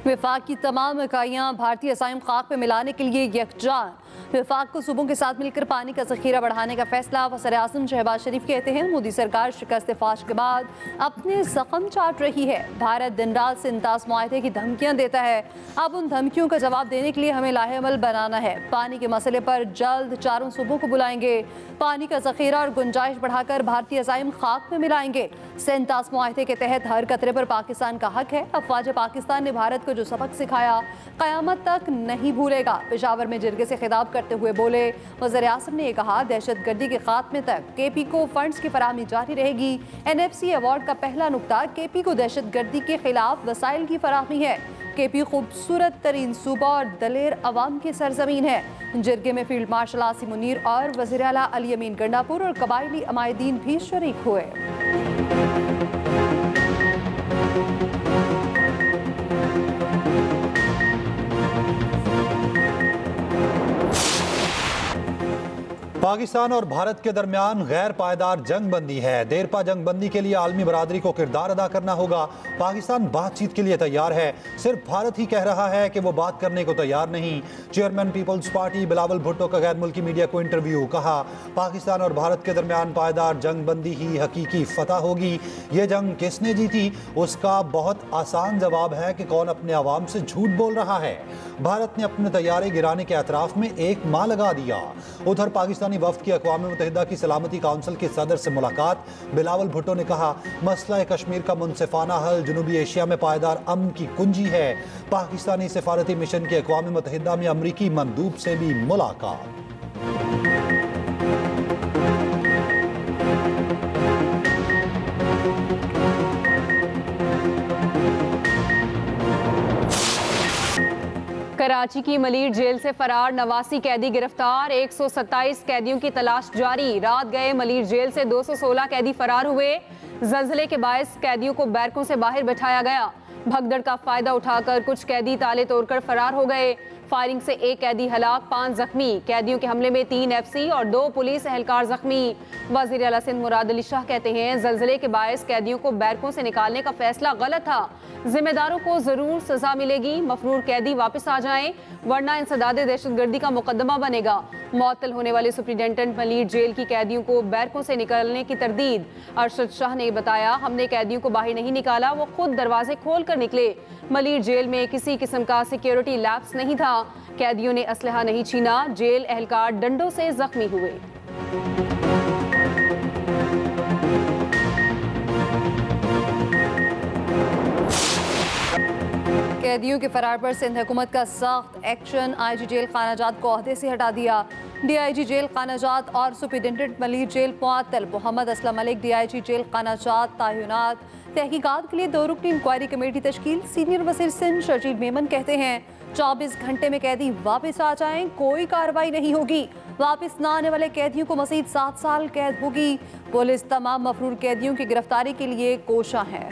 विफाक की तमाम इकाइयाँ भारतीय असाइम खाक में मिलाने के लिए यकजान। विफाक को सूबों के साथ मिलकर पानी का जखीरा बढ़ाने का फैसला। वज़ीर-ए-आज़म शहबाज शरीफ कहते हैं मोदी सरकार शिकस्त फाश के बाद अपने जख्म चाट रही है। भारत दिन रात सिंतास मुआहदे की धमकियाँ देता है। अब उन धमकियों का जवाब देने के लिए हमें लाहेअमल बनाना है। पानी के मसले पर जल्द चारों सूबों को बुलाएंगे। पानी का जखीरा और गुंजाइश बढ़ाकर भारतीय असाइम खाक में मिलाएंगे। सिंतास मुआहदे के तहत हर कतरे पर पाकिस्तान का हक है। अफवाज पाकिस्तान ने भारत को जो सबक सिखाया क़यामत तक नहीं भूलेगा। पेशावर में जिरगे से खिताब करते हुए बोले वज़ीर-ए-आज़म ने कहा दहशतगर्दी के खात्मे तक केपी को फंड्स की फराहमी जारी रहेगी। NFC अवार्ड का पहला नुक्ता केपी को दहशतगर्दी के खिलाफ वसाइल की फराहमी है। केपी खूबसूरत तरीन सूबा और दलेर अवाम की सरजमीन है। जिरगे में फील्ड मार्शल आसिम मुनीर और वज़ीर आला अली अमीन गंडापुर और कबायली अमायदीन भी शरीक हुए। पाकिस्तान और भारत के दरमियान गैर पायदार जंग बंदी है। देरपा जंग बंदी के लिए आलमी बरादरी को किरदार अदा करना होगा। पाकिस्तान बातचीत के लिए तैयार है, सिर्फ भारत ही कह रहा है कि वो बात करने को तैयार नहीं। Chairman Peoples Party Bilawal Bhutto का गैर मुल्की मीडिया को इंटरव्यू। कहा पाकिस्तान और भारत के दरमियान पायदार जंग बंदी ही हकीकी फतह होगी। ये जंग किसने जीती, उसका बहुत आसान जवाब है कि कौन अपने अवाम से झूठ बोल रहा है। भारत ने अपने तैयारे गिराने के एतराफ में एक माह लगा दिया। उधर पाकिस्तान वफ्द की अक़वाम मुत्तहिदा की सलामती काउंसिल के सदर से मुलाकात। बिलावल भुट्टो ने कहा मसला कश्मीर का मुनसिफाना हल जनूबी एशिया में पायदार अमन की कुंजी है। पाकिस्तानी सिफारती मिशन के अक़वाम मुत्तहिदा में अमरीकी मंदूब से भी मुलाकात। कराची की मलीर जेल से फरार 89 कैदी गिरफ्तार। 127 कैदियों की तलाश जारी। रात गए मलीर जेल से 216 कैदी फरार हुए। जल्जले के बायस कैदियों को बैरकों से बाहर बैठाया गया। भगदड़ का फायदा उठाकर कुछ कैदी ताले तोड़कर फरार हो गए। फायरिंग से एक कैदी हलाक, 5 जख्मी। कैदियों के हमले में 3 FC और 2 पुलिस एहलकार जख्मी। वज़ीर आला सिंध मुराद अली शाह कहते हैं जल्जले के बायस कैदियों को बैरकों से निकालने का फैसला गलत था। जिम्मेदारों को जरूर सजा मिलेगी। मफरूर कैदी वापस आ जाएं वरना इंसदादे दहशतगर्दी का मुकदमा बनेगा। मुअत्तल होने वाले सुप्रिंटेंडेंट मलीर जेल की कैदियों को बैरकों से निकालने की तरदीद। अरशद शाह ने बताया हमने कैदियों को बाहर नहीं निकाला, वो खुद दरवाजे खोल कर निकले। मलीर जेल में किसी किस्म का सिक्योरिटी लैप्स नहीं था। कैदियों ने असलहा नहीं छीना। जेल एहलकार डंडों से जख्मी हुए। कैदियों के फरार पर सिंध हुकूमत का सख्त एक्शन। IG जेल खानाजात को ओहदे से हटा दिया। DIG जेल खानाजात और सुप्रिंटेंडेंट मलीर जेल मुअत्तल। मोहम्मद असलम मलिक DIG जेल खानाजात तैनात। तहकीकात के लिए 2 रुकनी इंक्वायरी कमेटी तश्कील। सीनियर वज़ीर सिंध शर्जील मेमन कहते हैं 24 घंटे में कैदी वापस आ जाएं, कोई कार्रवाई नहीं होगी। वापस न आने वाले कैदियों को मज़ीद 7 साल कैद होगी। पुलिस तमाम मफरूर कैदियों की गिरफ्तारी के लिए कोशा है।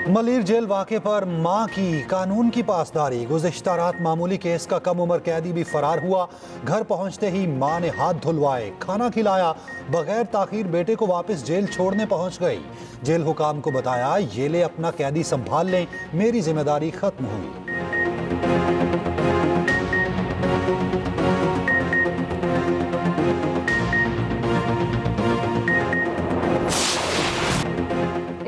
मलीर जेल वाक़े पर मां की कानून की पासदारी। गुज़िश्ता रात मामूली केस का कम उम्र कैदी भी फरार हुआ। घर पहुंचते ही मां ने हाथ धुलवाए, खाना खिलाया, बगैर ताखीर बेटे को वापस जेल छोड़ने पहुंच गई। जेल हुकाम को बताया ये ले अपना कैदी संभाल लें, मेरी जिम्मेदारी खत्म हुई।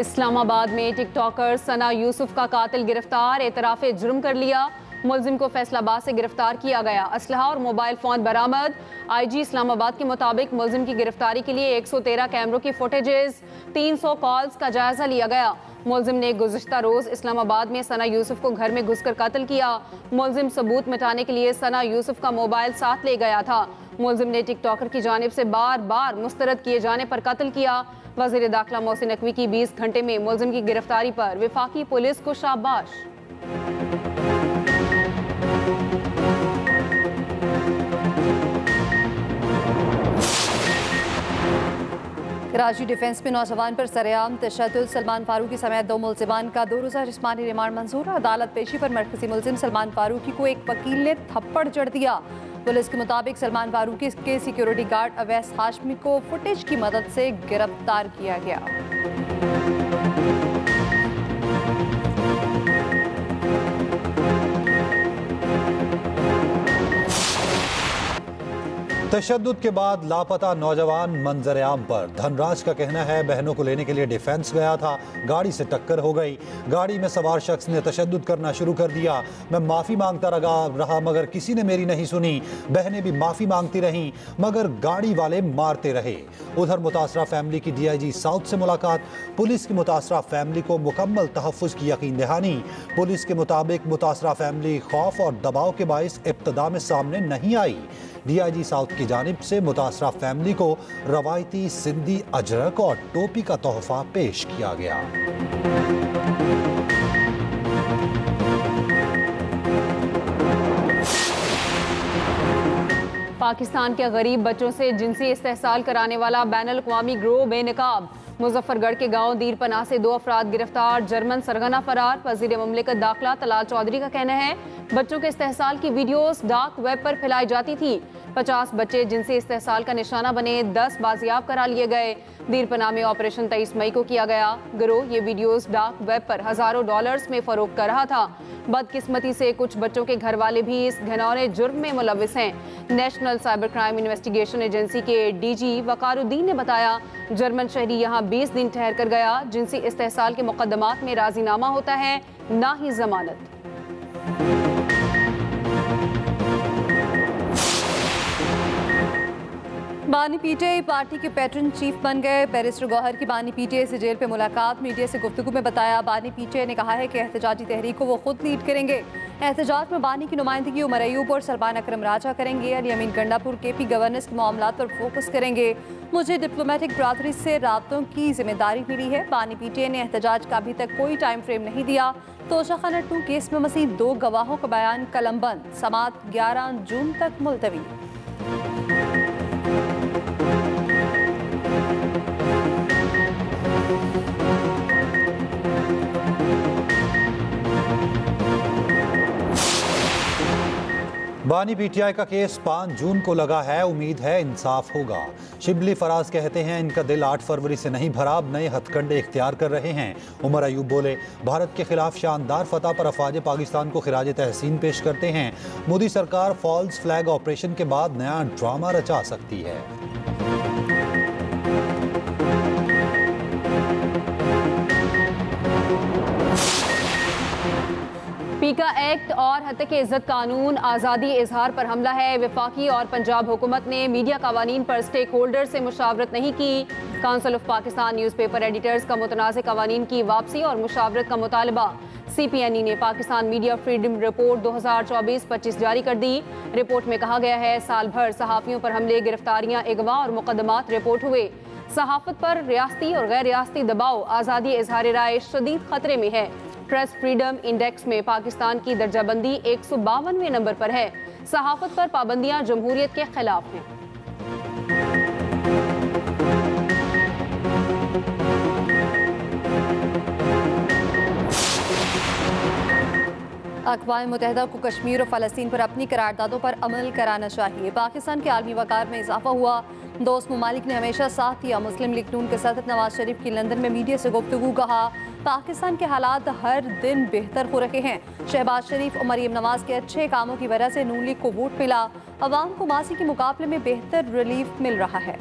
इस्लामाबाद में टिकटॉकर सना यूसुफ का कातिल गिरफ्तार। एतराफ़े जुर्म कर लिया। मुलजिम को फैसलाबाद से गिरफ्तार किया गया। असलहा और मोबाइल फ़ोन बरामद। IG इस्लामाबाद के मुताबिक मुलजिम की गिरफ्तारी के लिए 113 कैमरों की फुटेजेस, 300 कॉल्स का जायजा लिया गया। मुलजिम ने गुज़िश्ता रोज़ इस्लामाबाद में सना यूसुफ को घर में घुसकर कत्ल किया। मुलजिम सबूत मिटाने के लिए सना यूसुफ का मोबाइल साथ ले गया था। मुलजिम ने टिकटॉकर की जानिब से बार बार मुस्तरद किए जाने पर कत्ल किया। वज़ीर दाखिला मोहसिन नकवी की 20 घंटे में मुलजिम की गिरफ्तारी पर वफाकी पुलिस को शाबाश। कराची डिफेंस में नौजवान पर सरेआम तशद्दुद, सलमान फारूकी समेत 2 मुलजिमान का 2 रोज़ा जिस्मानी रिमांड मंजूर। अदालत पेशी पर मरकजी मुलजिम सलमान फारूकी को एक वकील ने थप्पड़ जड़ दिया। पुलिस के मुताबिक सलमान फारूकी के सिक्योरिटी गार्ड अवैस हाशमी को फुटेज की मदद से गिरफ्तार किया गया। तशद्दुद के बाद लापता नौजवान मंजर-ए-आम पर। धनराज का कहना है बहनों को लेने के लिए डिफेंस गया था, गाड़ी से टक्कर हो गई। गाड़ी में सवार शख्स ने तशद्दुद करना शुरू कर दिया। मैं माफ़ी मांगता रहा मगर किसी ने मेरी नहीं सुनी। बहनें भी माफ़ी मांगती रहीं मगर गाड़ी वाले मारते रहे। उधर मुतासरा फैमिली की DIG साउथ से मुलाकात। पुलिस की मुतासरा फैमिली को मुकम्मल तहफ़्फ़ुज़ की यकीन दहानी। पुलिस के मुताबिक मुतासरा फैमिली खौफ और दबाव के बाइस इब्तदा में सामने नहीं आई। DIG साउथ की जानिब से मुतासरा फैमिली को रवायती सिंधी अजरक और टोपी का तोहफा पेश किया गया। पाकिस्तान के गरीब बच्चों से जिनसी इस्तेहसाल कराने वाला बैनुल-अक़वामी गिरोह बेनकाब। मुजफ्फरगढ़ के गांव दीरपनाह से 2 अफराद गिरफ्तार, जर्मन सरगना फरार। वज़ीर मुमलिकत दाखिला तलाल चौधरी का कहना है बच्चों के इस्तेहसाल की वीडियोस डार्क वेब पर फैलाई जाती थी। 50 बच्चे जिनसे इस्तेहसाल का निशाना बने, 10 बाजियाब करा लिए गए। दीरपनाह में ऑपरेशन 23 मई को किया गया। गिरोह ये वीडियोस डार्क वेब पर हज़ारों डॉलर्स में फरोख्त कर रहा था। बदकिस्मती से कुछ बच्चों के घर वाले भी इस घिनौने जुर्म में मुलविस हैं। National cyber crime investigation agency के DG वकारुद्दीन ने बताया जर्मन शहरी यहाँ 20 दिन ठहर कर गया। जिनसी इस्तेहसाल के मुकदमात में राजीनामा होता है, ना ही जमानत। बानी PTI पार्टी के पैटर्न चीफ बन गए। बैरिस्टर गौहर की बानी PTI से जेल पे मुलाकात। मीडिया से गुफ्तगू में बताया बानी PTI ने कहा है कि एहतजाजी तहरीक को वो खुद लीड करेंगे। एहतजाज में बानी की नुमाइंदगी उमर अयूब और सलमान अकरम राजा करेंगे। अली अमीन गंडापुर KP गवर्नेंस के मामलात पर फोकस करेंगे। मुझे डिप्लोमेटिक बरादरी से राब्तों की जिम्मेदारी मिली है। बानी PTI ने एहतजाज का अभी तक कोई टाइम फ्रेम नहीं दिया। तोशाखाना 2 केस में मज़ीद 2 गवाहों का बयान कलमबंद। समात 11 जून तक मुलतवी। बानी PTI का केस 5 जून को लगा है। उम्मीद है इंसाफ होगा। शिबली फराज कहते हैं इनका दिल 8 फरवरी से नहीं भरा, अब नए हथकंडे इख्तियार कर रहे हैं। उमर अयूब बोले भारत के खिलाफ शानदार फतह पर अफवाज पाकिस्तान को खिराज तहसीन पेश करते हैं। मोदी सरकार फॉल्स फ्लैग ऑपरेशन के बाद नया ड्रामा रचा सकती है। पीका एक्ट और हत्या इज्जत कानून आज़ादी इजहार पर हमला है। वफाकी और पंजाब हुकूमत ने मीडिया कवानीन पर स्टेक होल्डर से मुशावरत नहीं की। Council of Pakistan newspaper editors का मुतनाज़ कवानीन की वापसी और मुशावरत का मुतालबा। CPNE ने पाकिस्तान मीडिया फ्रीडम रिपोर्ट 2024-25 जारी कर दी। रिपोर्ट में कहा गया है साल भर सहाफ़ियों पर हमले, गिरफ्तारियां, अगवा और मुकदमात रिपोर्ट हुए। सहाफ़त पर रियासती और गैर रियासती दबाव आज़ादी इजहार राय शदीद खतरे में है। प्रेस फ्रीडम इंडेक्स में पाकिस्तान की दर्जाबंदी 152वें नंबर पर है। सहाफ़त पर पाबंदियां जमहूरियत के खिलाफ हैं। अक़वाम मुत्तहिदा को कश्मीर और फ़लस्तीन पर अपनी करारदादों पर अमल कराना चाहिए। पाकिस्तान के आलमी वक़ार में इजाफा हुआ। दोस्त ममालिक ने हमेशा साथ दिया। मुस्लिम लीग नून के सदर नवाज शरीफ की लंदन में मीडिया से गुफ्तगू। कहा पाकिस्तान के हालात हर दिन बेहतर हो रहे हैं। शहबाज शरीफ और मरीम नवाज के अच्छे कामों की वजह से नून लीग को वोट मिला। अवाम को माजी के मुकाबले में बेहतर रिलीफ मिल रहा है।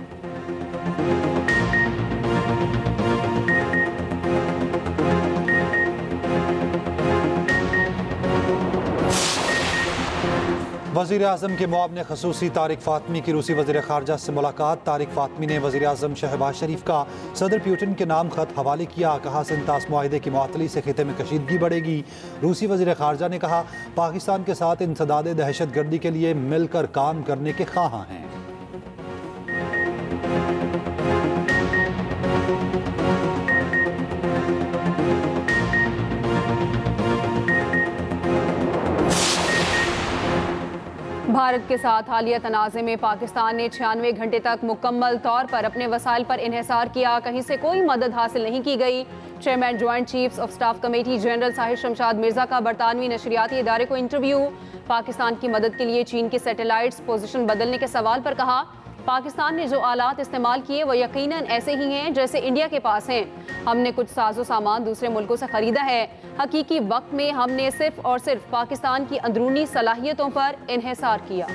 वज़ीर आज़म के मुआवने ख़ुसूसी तारिक फ़ातमी की रूसी वज़ीर ख़ारजा से मुलाकात। तारिक फ़ातमी ने वज़ीर आज़म शहबाज शरीफ का सदर पुतिन के नाम ख़त हवाले किया। कहा सिंतास मुआहिदे की मुअत्तली से खिते में कशीदगी बढ़ेगी। रूसी वज़ीर ख़ारजा ने कहा पाकिस्तान के साथ इंसदाद दहशत गर्दी के लिए मिलकर काम करने के ख़्वाहां हैं। भारत के साथ हालिया तनाज़े में पाकिस्तान ने 96 घंटे तक मुकम्मल तौर पर अपने वसाइल पर इन्हिसार किया। कहीं से कोई मदद हासिल नहीं की गई। Chairman joint chiefs of staff committee general Sahir Shamshad Mirza का बरतानवी नशरियाती इदारे को इंटरव्यू। पाकिस्तान की मदद के लिए चीन के सैटेलाइट्स पोजीशन बदलने के सवाल पर कहा, पाकिस्तान ने जो आलात इस्तेमाल किए वो यकीनन ऐसे ही हैं जैसे इंडिया के पास हैं। हमने कुछ साजो सामान दूसरे मुल्कों से खरीदा है। हकीकी वक्त में हमने सिर्फ और सिर्फ पाकिस्तान की अंदरूनी सलाहियतों पर इन्हिसार किया।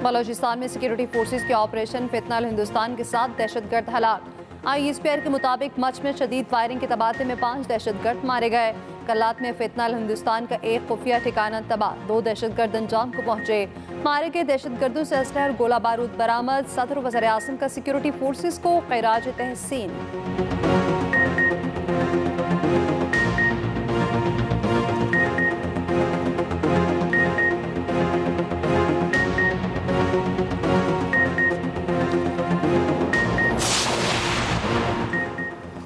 बलोचिस्तान में सिक्योरिटी फोर्सेस के ऑपरेशन फितनाल हिंदुस्तान के साथ दहशतगर्द हलाक। ISPR के मुताबिक मच में शदीद फायरिंग के तबादले में 5 दहशतगर्द मारे गए। कल्लात में फितनाल हिंदुस्तान का एक खुफिया ठिकाना तबाह, 2 दहशतगर्द अंजाम को पहुंचे। मारे गए दहशतगर्दों से असलहा और गोला बारूद बरामद। सदर वज़ीर आज़म का सिक्योरिटी फोर्सेस को खैराज तहसीन।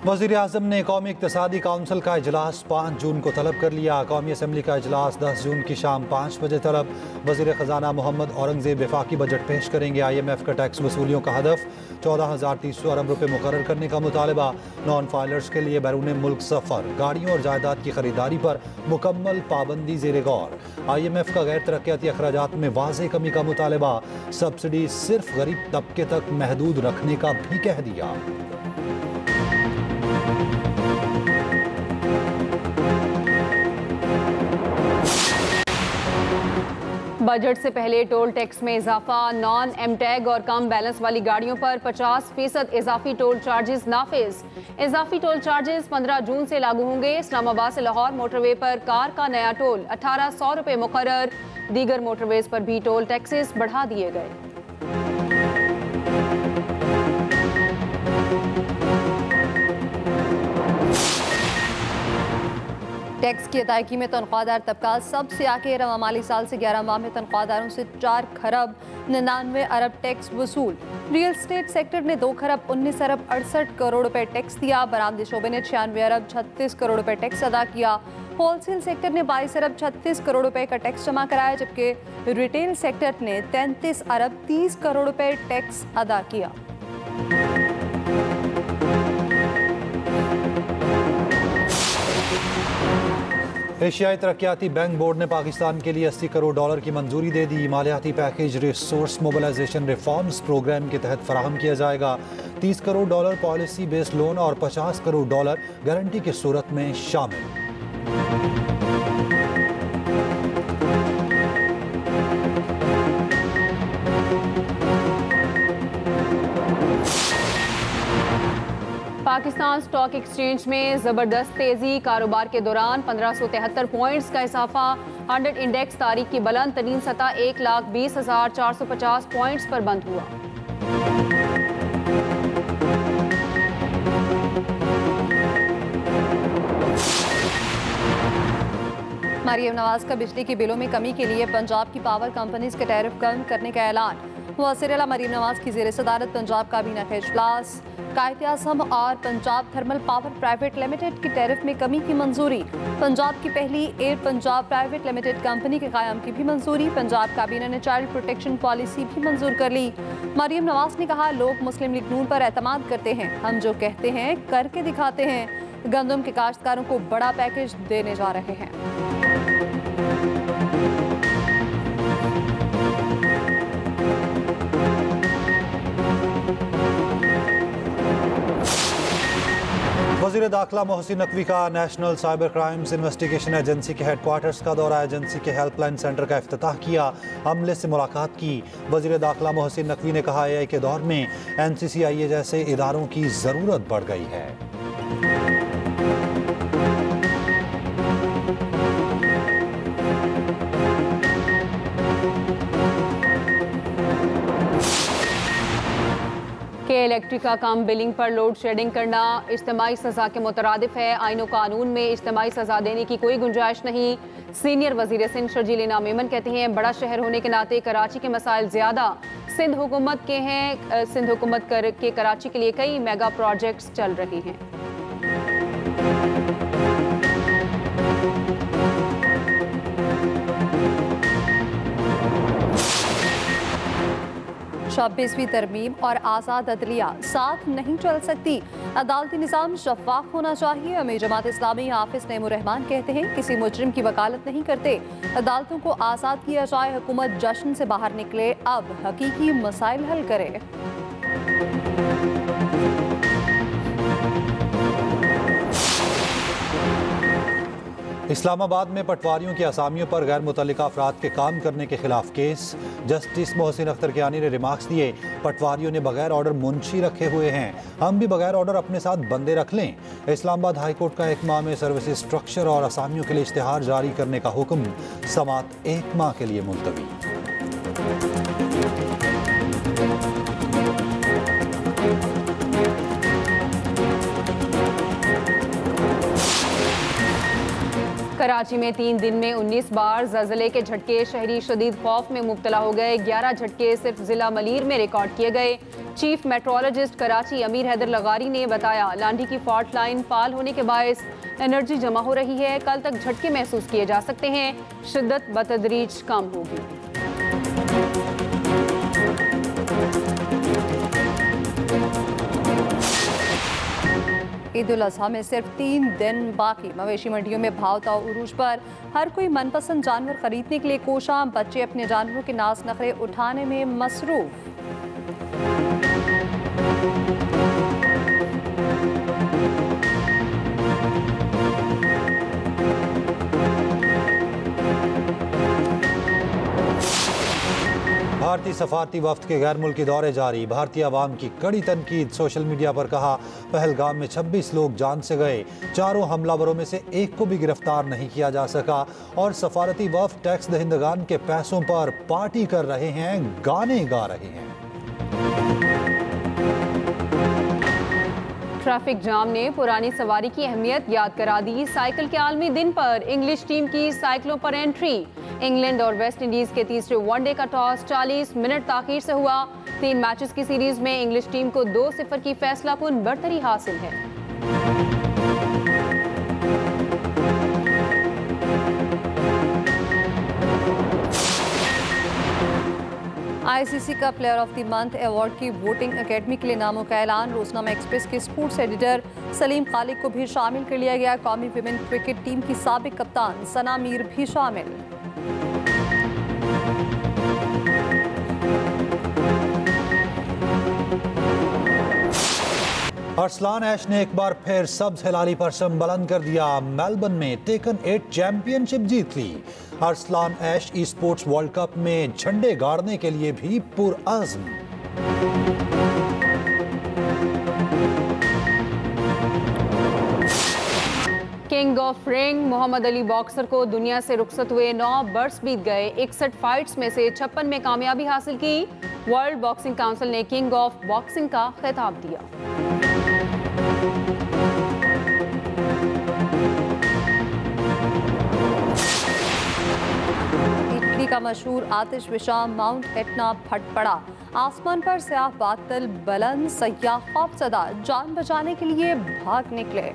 वज़ीर आज़म ने कौमी इक़्तिसादी काउंसिल का इजलास 5 जून को तलब कर लिया। कौमी असम्बली का इजलास 10 जून की शाम 5 बजे तलब। वज़ीर ख़जाना मोहम्मद औरंगज़ेब वफाकी बजट पेश करेंगे। IMF का टैक्स वसूलियों का हदफ 14,300 अरब रुपये मुकर्रर करने का मुतालबा। नॉन फाइलर्स के लिए बैरून मुल्क सफ़र, गाड़ियों और जायदाद की खरीदारी पर मुकम्मल पाबंदी ज़ेर गौर। IMF का गैर तरक्याती अखराजात में वाज़ेह कमी का मुतालबा। सब्सिडी सिर्फ गरीब तबके तक महदूद रखने का भी कह दिया। बजट से पहले टोल टैक्स में इजाफा। नॉन एमटैग और कम बैलेंस वाली गाड़ियों पर 50% इजाफी टोल चार्जेस नाफिज। इजाफी टोल चार्जेस 15 जून से लागू होंगे। इस्लामाबाद से लाहौर मोटरवे पर कार का नया टोल 1800 रुपये मुकर्रर। दीगर मोटरवेज पर भी टोल टैक्सेस बढ़ा दिए गए। टैक्स की अदायगी में तनख्वाहदार तबका सबसे आगे रवा माली साल से 11 माह में तनख्वाहदारों से 4 खरब 99 अरब टैक्स वसूल। रियल स्टेट सेक्टर ने 2 खरब 19 अरब 68 करोड़ रुपए टैक्स दिया। बरामदी शोबे ने 96 अरब 36 करोड़ रुपए टैक्स अदा किया। होलसेल सेक्टर ने 22 अरब 36 करोड़ रुपए का टैक्स जमा कराया, जबकि रिटेल सेक्टर ने 33 अरब 30 करोड़ रुपए टैक्स अदा किया। एशियाई तरक्याती बैंक बोर्ड ने पाकिस्तान के लिए 80 करोड़ डॉलर की मंजूरी दे दी। मालियाती package resource mobilization reforms program के तहत फराहम किया जाएगा। 30 crore dollar policy based loan और 50 करोड़ डॉलर गारंटी की सूरत में शामिल। पाकिस्तान स्टॉक एक्सचेंज में ज़बरदस्त तेज़ी। कारोबार के दौरान 1573 पॉइंट्स का इजाफा। 100 इंडेक्स तारीख की बुलंद तरीन सतह 1,20,450 पॉइंट्स पर बंद हुआ। मरियम नवाज का बिजली के बिलों में कमी के लिए पंजाब की पावर कंपनीज के टैरिफ कम करने का ऐलान। वज़ीर मरियम नवाज की ज़ेर सदारत पंजाब काबीना का इजलास। कायद-ए-आज़म और Punjab thermal power private limited की टैरिफ में कमी की मंजूरी। पंजाब की पहली air Punjab private limited company के कायम की भी मंजूरी। पंजाब काबीना ने चाइल्ड प्रोटेक्शन पॉलिसी भी मंजूर कर ली। मरियम नवाज ने कहा, लोग मुस्लिम लीग नून पर एतमाद करते हैं, हम जो कहते हैं करके दिखाते हैं। गंदम के काश्तकारों को बड़ा पैकेज देने जा रहे हैं। वज़ीर दाखिला मोहसिन नकवी का national cyber crimes investigation agency के हेडक्वार्टर्स का दौरा। एजेंसी के हेल्पलाइन सेंटर का इफ्तिताह किया। अमले से मुलाकात की। वज़ीर दाखिला मोहसिन नकवी ने कहा, AI के दौर में NCCIA जैसे इदारों की ज़रूरत बढ़ गई है। के इलेक्ट्रिक का काम बिलिंग पर लोड शेडिंग करना इज्तिमाई सज़ा के मुतरादिफ है। आईन कानून में इज्तिमाई सज़ा देने की कोई गुंजाइश नहीं। सीनियर वज़ीर सिंध शर्जील इनाम मेमन कहते हैं, बड़ा शहर होने के नाते कराची के मसाइल ज़्यादा, सिंध हुकूमत के कराची के लिए कई मेगा प्रोजेक्ट्स चल रहे हैं। छब्बीसवीं तरमीम और आज़ाद अदलिया साथ नहीं चल सकती। अदालती निज़ाम शफाफ होना चाहिए। अमीर जमात इस्लामी हाफिज नईमुर रहमान कहते हैं किसी मुजरिम की वकालत नहीं करते, अदालतों को आज़ाद किया जाए, हुकूमत जश्न से बाहर निकले, अब हकीकी मसाइल हल करे। इस्लामाबाद में पटवारियों की असामियों पर गैर मुतल्लिका अफराद के काम करने के खिलाफ केस। जस्टिस मोहसिन अख्तर कियानी ने रिमार्क्स दिए, पटवारियों ने बगैर ऑर्डर मुंशी रखे हुए हैं, हम भी बगैर ऑर्डर अपने साथ बंदे रख लें। इस्लामाबाद हाई कोर्ट का 1 माह में सर्विस स्ट्रक्चर और असामियों के लिए इश्तिहार जारी करने का हुक्म, समाअत 1 माह के लिए मुलतवी। कराची में 3 दिन में 19 बार ज़लज़ले के झटके, शहरी शदीद खौफ में मुब्तला हो गए। 11 झटके सिर्फ जिला मलीर में रिकॉर्ड किए गए। चीफ मेट्रोलॉजिस्ट कराची अमीर हैदर लगारी ने बताया, लांडी की फॉल्ट लाइन फाल होने के बायस एनर्जी जमा हो रही है, कल तक झटके महसूस किए जा सकते हैं, शिद्दत बतदरीज कम होगी। ईद उल अज़हा में सिर्फ 3 दिन बाकी। मवेशी मंडियों में भाव ताव उरूज पर, हर कोई मनपसंद जानवर खरीदने के लिए कोशां, बच्चे अपने जानवरों के नाज नखरे उठाने में मसरूफ। भारतीय सफारती वफ्द के गैर मुल्की दौरे जारी। भारतीय अवाम की कड़ी तनकीद। सोशल मीडिया पर कहा, पहलगाम में 26 लोग जान से गए, 4 हमलावरों में से 1 को भी गिरफ्तार नहीं किया जा सका। और सफारती वफ्द टैक्स दहिंदगान के पैसों पर पार्टी कर रहे हैं, गाने गा रहे हैं। ट्रैफिक जाम ने पुरानी सवारी की अहमियत याद करा दी। साइकिल के आलमी दिन पर इंग्लिश टीम की साइकिलों पर एंट्री। इंग्लैंड और वेस्ट इंडीज के तीसरे वनडे का टॉस 40 मिनट ताखीर से हुआ। 3 मैचेस की सीरीज में इंग्लिश टीम को 2-0 की फैसलाकुन बढ़तरी हासिल है। आईसीसी का player of the month award की वोटिंग एकेडमी के लिए नामों का ऐलान। रोजनामा एक्सप्रेस के स्पोर्ट्स एडिटर सलीम खालिक को भी शामिल कर लिया गया। कौमी विमेन क्रिकेट टीम की साबिक कप्तान सना मीर भी शामिल। अरसलान ऐश ने एक बार फिर सब्ज हिलाली पर सम बुलंद कर दिया। मेलबर्न में टेकन 8 चैंपियनशिप जीत ली। Arslan Ash esports world cup में झंडे गाड़ने के लिए भी पुरअज़्म। King of ring Muhammad Ali boxer को दुनिया से रुखसत हुए 9 बर्स बीत गए। 61 फाइट्स में से 56 में कामयाबी हासिल की। वर्ल्ड बॉक्सिंग काउंसिल ने किंग ऑफ बॉक्सिंग का खिताब दिया। इटली का मशहूर आतिश विशा माउंट एटना फट पड़ा। आसमान पर स्याह बादल बुलंद, सयाह खौफज़दा जान बचाने के लिए भाग निकले।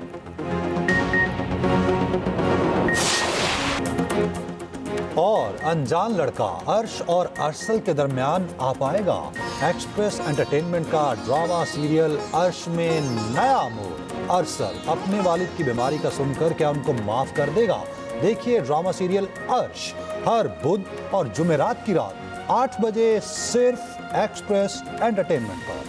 और अनजान लड़का अर्श और अरसल के दरमियान आ पाएगा। एक्सप्रेस एंटरटेनमेंट का ड्रामा सीरियल अर्श में नया मोड़। अरसल अपने वालिद की बीमारी का सुनकर क्या उनको माफ कर देगा? देखिए ड्रामा सीरियल अर्श हर बुध और जुमेरात की रात 8 बजे सिर्फ एक्सप्रेस एंटरटेनमेंट पर।